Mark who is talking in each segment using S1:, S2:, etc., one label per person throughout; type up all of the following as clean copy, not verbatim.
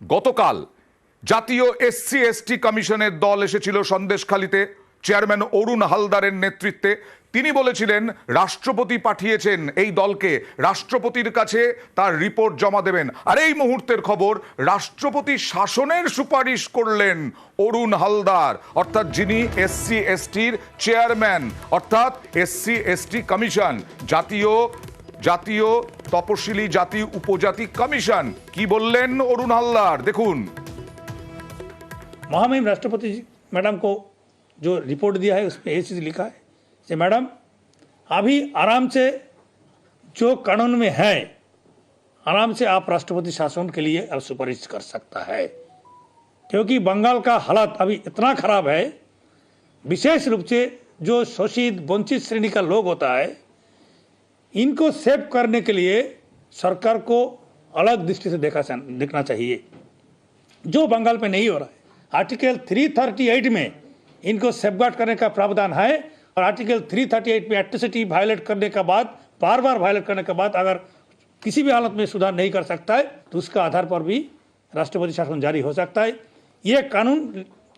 S1: গতকাল জাতীয় SC ST কমিশনের দল এসেছিল সন্দেশখালীতে চেয়ারম্যান অরুণ হালদারের নেতৃত্বে। তিনি বলেছিলেন রাষ্ট্রপতি পাঠিয়েছেন এই দলকে, রাষ্ট্রপতির কাছে তার রিপোর্ট জমা দেবেন। আর এই মুহূর্তের খবর, রাষ্ট্রপতি শাসনের সুপারিশ করলেন অরুণ হালদার, অর্থাৎ যিনি এসসি এসটির চেয়ারম্যান, অর্থাৎ এসসি এসটি কমিশন, জাতীয় তপশিলি জাতি উপজাতি কমিশন। কি বললেন অরুণ হালদার, দেখুন।
S2: महामहिम राष्ट्रपति मैडम को जो रिपोर्ट दिया है उसमें ये चीज़ लिखा है कि मैडम अभी आराम से जो कानून में है आराम से आप राष्ट्रपति शासन के लिए अब सुपारिश कर सकता है, क्योंकि बंगाल का हालत अभी इतना खराब है। विशेष रूप से जो शोषित वंचित श्रेणी का लोग होता है, इनको सेव करने के लिए सरकार को अलग दृष्टि से देखना चाहिए, जो बंगाल पे नहीं हो रहा है। आर्टिकल 338 में इनको सेफगार्ड करने का प्रावधान है, और आर्टिकल 338 में एट्रोसिटी वायलेट करने के बाद, बार बार वायलेट करने के बाद अगर किसी भी हालत में सुधार नहीं कर सकता है तो उसका आधार पर भी राष्ट्रपति शासन जारी हो सकता है। ये कानून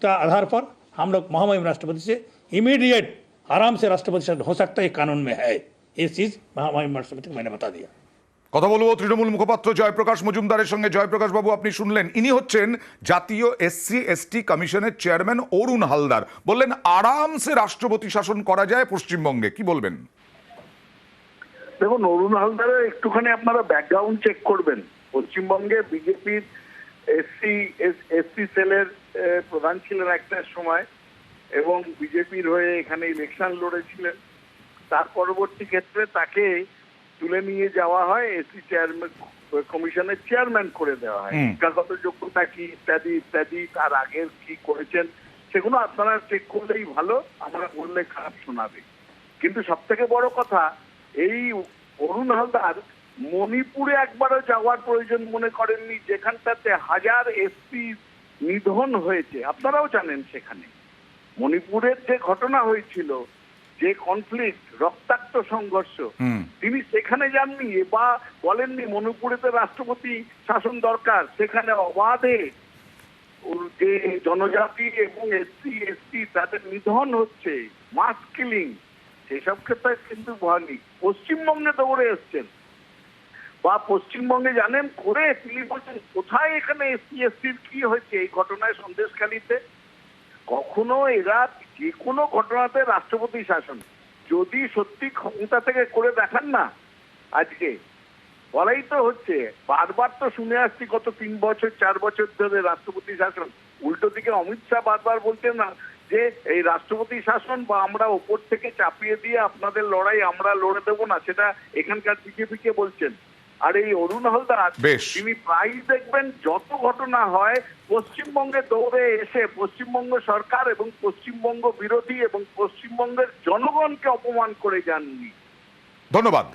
S2: का आधार पर हम लोग महामहिम राष्ट्रपति से इमीडिएट आराम से राष्ट्रपति शासन हो सकता है, ये कानून में है। ये चीज़ महामहिम राष्ट्रपति को मैंने बता दिया।
S1: কথা বলবো তৃণমূল মুখপাত্র জয়প্রকাশ মজুমদারের সঙ্গে। জয়প্রকাশ বাবু, আপনি শুনলেন, ইনি হচ্ছেন জাতীয় এসসি এসটি কমিশনের চেয়ারম্যান অরুণ হালদার। বললেন আরামসে রাষ্ট্রপতি শাসন করা যায় পশ্চিমবঙ্গে। কি বলবেন?
S3: দেখুন, অরুণ হালদারের একটুখানি আপনারা ব্যাকগ্রাউন্ড চেক করবেন। পশ্চিমবঙ্গে বিজেপির এসসি সেলের প্রধান ছিলেন একটা সময়, এবং বিজেপির হয়ে এখানে ইলেকশন লড়েছিলেন। তার পরবর্তী ক্ষেত্রে তাকে তুলে নিয়ে যাওয়া হয়, এসসি চেয়ারম্যান কমিশনের চেয়ারম্যান করে দেওয়া হয়। শিক্ষাগত যোগ্যতা কি ইত্যাদি ইত্যাদি, তার আগের কি করেছেন সেগুলো আপনারা চেক করলেই ভালো, আমরা বললে খারাপ শোনাবে। কিন্তু সব থেকে বড় কথা, এই অরুণ হালদার মণিপুরে একবারও যাওয়ার প্রয়োজন মনে করেননি, যেখানটাতে হাজার এসপি নিধন হয়েছে। আপনারাও জানেন সেখানে মণিপুরের যে ঘটনা হয়েছিল, যে কনফ্লিক্ট, রক্তাক্ত সংঘর্ষ, তিনি সেখানে যাননি বা বলেননি মণিপুরেতে রাষ্ট্রপতি শাসন দরকার। সেখানে অবাধে যে জনজাতি এবং এসসি এসটি তাদের নিধন হচ্ছে, মাস কিলিং, সেসব ক্ষেত্রে কিন্তু হয়নি। পশ্চিমবঙ্গে দৌড়ে এসছেন, বা পশ্চিমবঙ্গে জানেন করে তিনি বলছেন কোথায় এখানে এসসি এসটির কি হয়েছে এই ঘটনায় সন্দেশখালীতে। কখনো এরা যে কোনো ঘটনাতে রাষ্ট্রপতি শাসন যদি সত্যি ক্ষমতা থেকে করে দেখান না, আজকে বলাই তো হচ্ছে, বারবার তো শুনে আসছি গত 3 বছর 4 বছর ধরে রাষ্ট্রপতি শাসন। উল্টো দিকে অমিত শাহ বারবার বলছেন না যে এই রাষ্ট্রপতি শাসন বা আমরা ওপর থেকে চাপিয়ে দিয়ে আপনাদের লড়াই আমরা লড়ে দেবো না, সেটা এখানকার বিজেপিকে বলছেন। আর এই অরুণ হালদার তিনি প্রায় দেখবেন যত ঘটনা হয় পশ্চিমবঙ্গে দৌড়ে এসে পশ্চিমবঙ্গ সরকার এবং পশ্চিমবঙ্গ বিরোধী এবং পশ্চিমবঙ্গের জনগণকে অপমান করে যাননি।
S1: ধন্যবাদ।